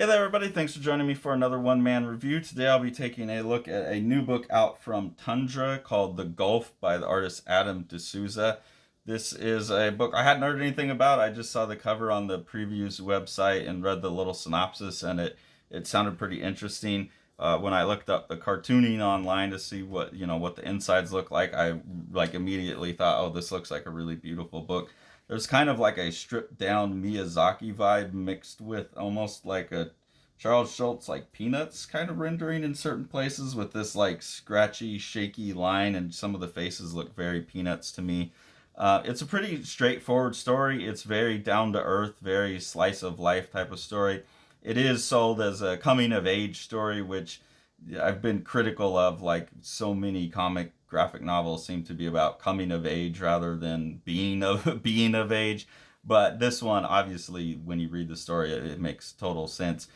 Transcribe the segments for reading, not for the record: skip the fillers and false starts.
Hey there, everybody. Thanks for joining me for another one-man review. Today I'll be taking a look at a new book out from Tundra called The Gulf by the artist Adam de Souza. This is a book I hadn't heard anything about. I just saw the cover on the previews website and read the little synopsis, and it sounded pretty interesting. When I looked up the cartooning online to see what the insides look like, I immediately thought, oh, this looks like a really beautiful book. There's kind of like a stripped down Miyazaki vibe mixed with almost like a Charles Schultz like Peanuts kind of rendering in certain places with this like scratchy, shaky line, and some of the faces look very Peanuts to me. It's a pretty straightforward story. It's very down to earth, very slice of life type of story. It is sold as a coming of age story, which I've been critical of. Like so many comic graphic novels seem to be about coming of age rather than being of age. But this one, obviously, when you read the story, it makes total sense.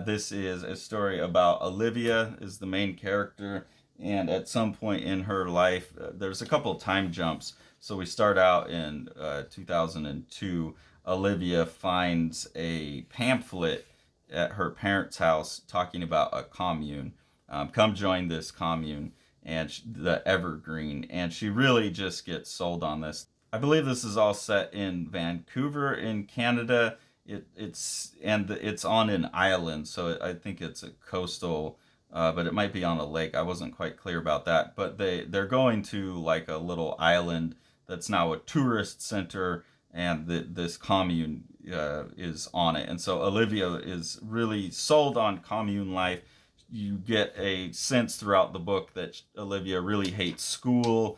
This is a story about Olivia is the main character, and at some point in her life, there's a couple time jumps. So we start out in 2002. Olivia finds a pamphlet at her parents' house talking about a commune. Come join this commune, and the Evergreen, and she really just gets sold on this. I believe this is all set in Vancouver in Canada. It's on an island, so I think it's a coastal, but it might be on a lake. I wasn't quite clear about that. But they're going to like a little island that's now a tourist center, and this commune is on it. And so Olivia is really sold on commune life. You get a sense throughout the book that Olivia really hates school.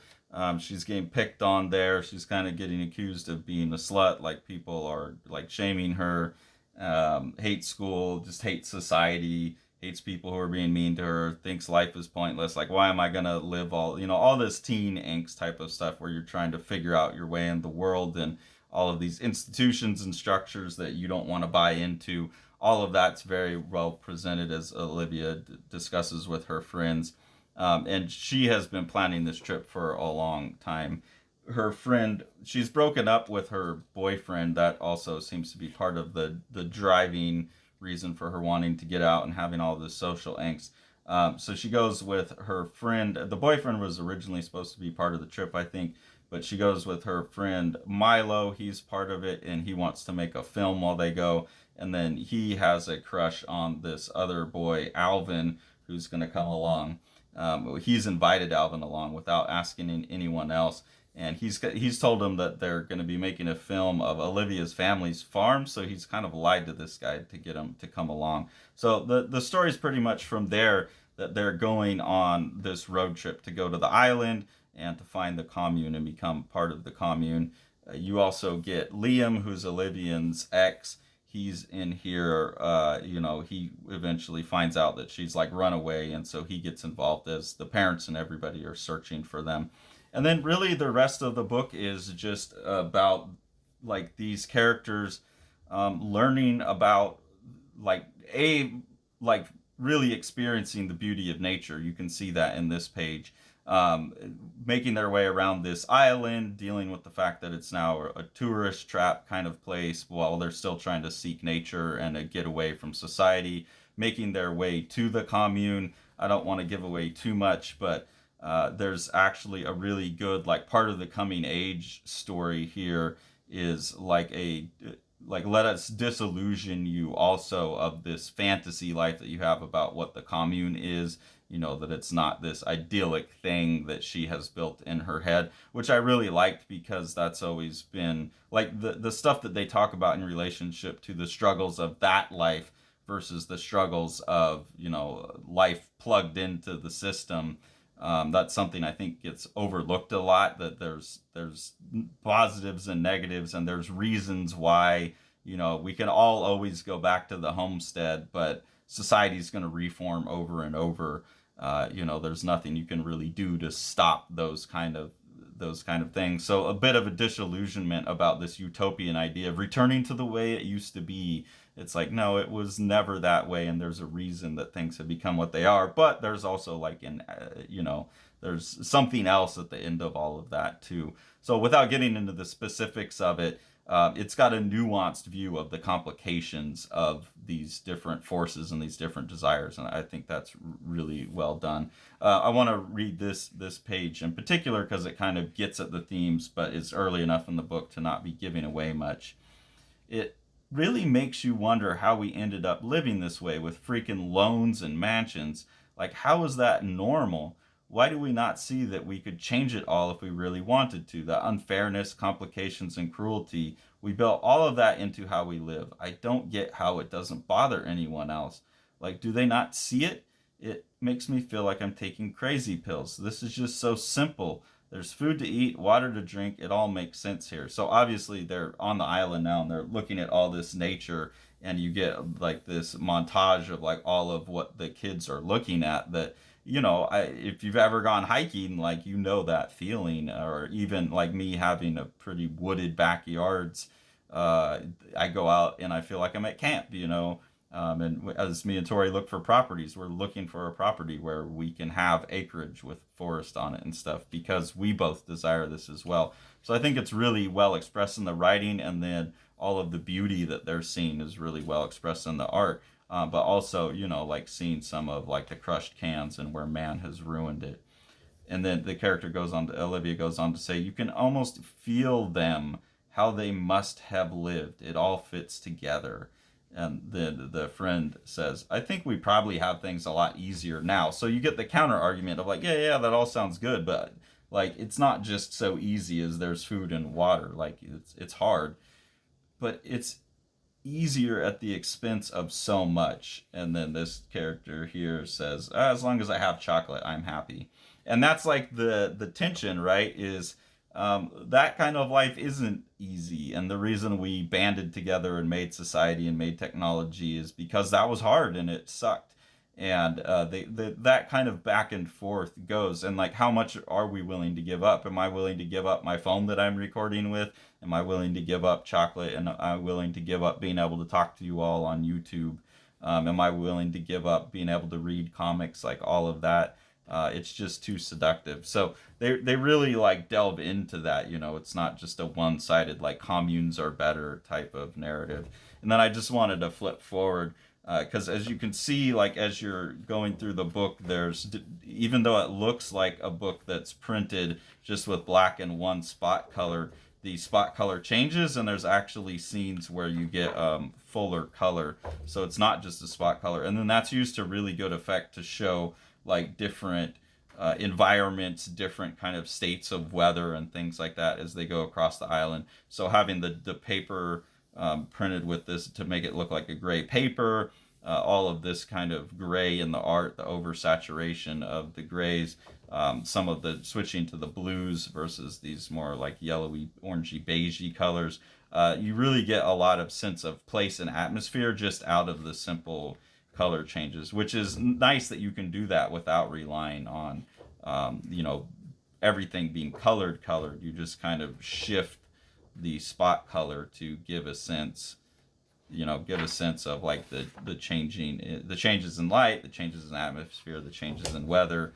She's getting picked on there. She's kind of getting accused of being a slut. Like people are like shaming her. Hates school, just hates society, hates people who are being mean to her, thinks life is pointless. Like, why am I going to live all this teen angst type of stuff where you're trying to figure out your way in the world and all of these institutions and structures that you don't want to buy into. All of that's very well presented as Olivia discusses with her friends. And she has been planning this trip for a long time. Her friend, she's broken up with her boyfriend. That also seems to be part of the driving reason for her wanting to get out and having all this social angst. So she goes with her friend. The boyfriend was originally supposed to be part of the trip, I think, but she goes with her friend Milo. He's part of it, and he wants to make a film while they go. And then he has a crush on this other boy, Alvin, who's going to come along. He's invited Alvin along without asking anyone else, and he's told him that they're going to be making a film of Olivia's family's farm. So he's kind of lied to this guy to get him to come along. So the story's pretty much from there that they're going on this road trip to go to the island and to find the commune and become part of the commune. You also get Liam, who's Olivia's ex. He's in here. He eventually finds out that she's like run away, and so he gets involved as the parents and everybody are searching for them. And then really the rest of the book is just about like these characters learning about like a like really experiencing the beauty of nature. You can see that in this page. Making their way around this island, dealing with the fact that it's now a tourist trap kind of place while they're still trying to seek nature and get away from society, making their way to the commune. I don't want to give away too much, but there's actually a really good, like, part of the coming age story here is like let us disillusion you also of this fantasy life that you have about what the commune is. That it's not this idyllic thing that she has built in her head, which I really liked, because that's always been like the stuff that they talk about in relationship to the struggles of that life versus the struggles of life plugged into the system. That's something I think gets overlooked a lot, that there's positives and negatives, and there's reasons why we can all always go back to the homestead, but society's going to reform over and over. There's nothing you can really do to stop those kind of things. So a bit of a disillusionment about this utopian idea of returning to the way it used to be. It's like, no, it was never that way, and there's a reason that things have become what they are. But there's also there's something else at the end of all of that too. So without getting into the specifics of it, it's got a nuanced view of the complications of these different forces and these different desires, and I think that's really well done. I want to read this page in particular because it kind of gets at the themes, but it's early enough in the book to not be giving away much. It really makes you wonder how we ended up living this way with freaking loans and mansions. Like, how is that normal? Why do we not see that we could change it all if we really wanted to? The unfairness, complications, and cruelty, we built all of that into how we live. I don't get how it doesn't bother anyone else. Like, do they not see it? It makes me feel like I'm taking crazy pills. This is just so simple. There's food to eat, water to drink. It all makes sense here. So obviously they're on the island now and they're looking at all this nature, and you get like this montage of like all of what the kids are looking at that, if you've ever gone hiking, like, that feeling, or even like me having a pretty wooded backyards. I go out and I feel like I'm at camp. And as me and Tori look for properties, we're looking for a property where we can have acreage with forest on it and stuff, because we both desire this as well. So I think it's really well expressed in the writing, and then all of the beauty that they're seeing is really well expressed in the art. But also, like seeing some of like the crushed cans and where man has ruined it. And then the character Olivia goes on to say, you can almost feel them, how they must have lived. It all fits together. And then the friend says, I think we probably have things a lot easier now. So you get the counter argument of like, yeah, that all sounds good, but like, it's not just so easy as there's food and water. Like, it's hard, but it's easier at the expense of so much. And then this character here says, as long as I have chocolate, I'm happy. And that's like the tension, right? Is that kind of life isn't easy, and the reason we banded together and made society and made technology is because that was hard and it sucked. And that kind of back and forth goes, and like, how much are we willing to give up? Am I willing to give up my phone that I'm recording with? Am I willing to give up chocolate? And am I willing to give up being able to talk to you all on YouTube? Am I willing to give up being able to read comics? Like, all of that, it's just too seductive. So they really like delve into that. It's not just a one-sided like communes are better type of narrative. And then I just wanted to flip forward, because as you can see, like as you're going through the book, there's, even though it looks like a book that's printed just with black and one spot color, the spot color changes, and there's actually scenes where you get fuller color. So it's not just a spot color, and then that's used to really good effect to show like different environments, different kind of states of weather and things like that as they go across the island. So having the paper printed with this to make it look like a gray paper, all of this kind of gray in the art, the oversaturation of the grays, some of the switching to the blues versus these more like yellowy, orangey, beigey colors. You really get a lot of sense of place and atmosphere just out of the simple color changes, which is nice that you can do that without relying on, everything being colored. You just kind of shift the spot color to give a sense of like the changes in light, the changes in atmosphere, the changes in weather,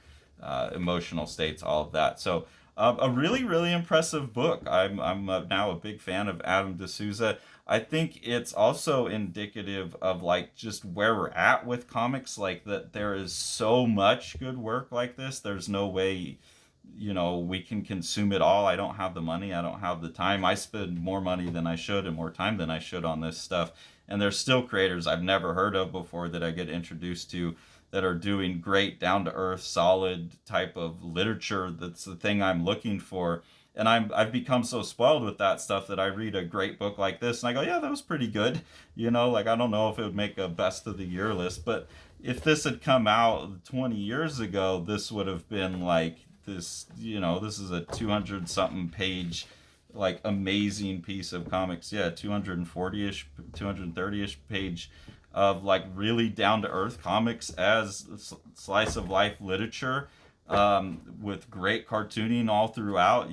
emotional states, all of that. So a really, really impressive book. I'm now a big fan of Adam D'Souza. I think it's also indicative of like just where we're at with comics, like that there is so much good work like this. There's no way, we can consume it all. I don't have the money. I don't have the time. I spend more money than I should and more time than I should on this stuff. And there's still creators I've never heard of before that I get introduced to that are doing great, down to earth, solid type of literature. That's the thing I'm looking for. And I've become so spoiled with that stuff that I read a great book like this and I go, yeah, that was pretty good. Like, I don't know if it would make a best of the year list, but if this had come out 20 years ago, this would have been like this, this is a 200 something page, like amazing piece of comics. Yeah, 240-ish, 230-ish page of like really down to earth comics as slice of life literature, with great cartooning all throughout,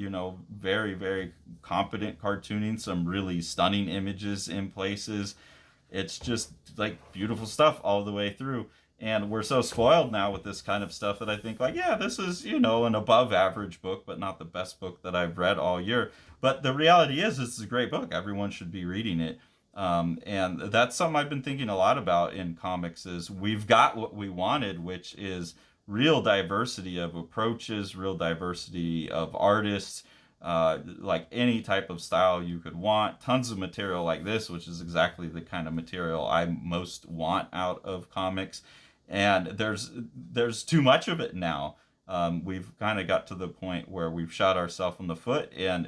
very, very competent cartooning, some really stunning images in places. It's just like beautiful stuff all the way through. And we're so spoiled now with this kind of stuff that I think, like, yeah, this is, an above average book, but not the best book that I've read all year. But the reality is, this is a great book. Everyone should be reading it. And that's something I've been thinking a lot about in comics is we've got what we wanted, which is real diversity of approaches, real diversity of artists, like any type of style you could want. Tons of material like this, which is exactly the kind of material I most want out of comics. And there's too much of it now. We've kind of got to the point where we've shot ourselves in the foot, and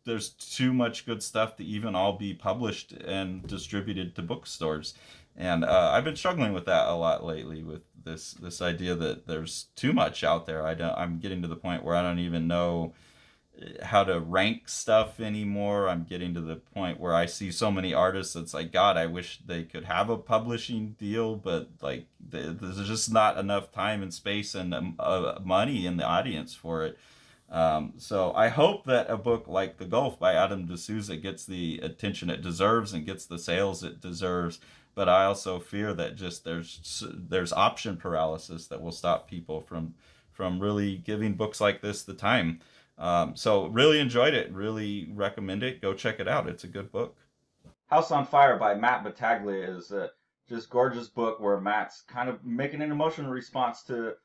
there's too much good stuff to even all be published and distributed to bookstores. And I've been struggling with that a lot lately with this idea that there's too much out there. I'm getting to the point where I don't even know how to rank stuff anymore. I'm getting to the point where I see so many artists. It's like, God, I wish they could have a publishing deal, but like there's just not enough time and space and money in the audience for it. So I hope that a book like The Gulf by Adam D'Souza gets the attention it deserves and gets the sales it deserves. But I also fear that just there's option paralysis that will stop people from really giving books like this the time. So really enjoyed it. Really recommend it. Go check it out. It's a good book. House on Fire by Matt Battaglia is a just gorgeous book where Matt's kind of making an emotional response to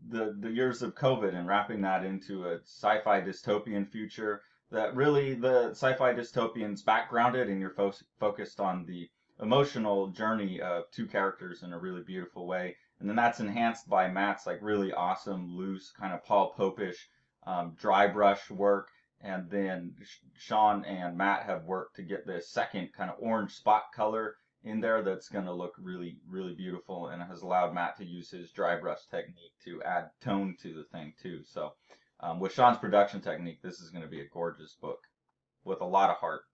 the years of COVID and wrapping that into a sci-fi dystopian future that really the sci-fi dystopian's backgrounded and you're focused on the emotional journey of two characters in a really beautiful way. And then that's enhanced by Matt's like really awesome, loose, kind of Paul Popish dry brush work. And then Sean and Matt have worked to get this second kind of orange spot color in there that's going to look really, really beautiful and has allowed Matt to use his dry brush technique to add tone to the thing too. So with Sean's production technique, this is going to be a gorgeous book with a lot of heart.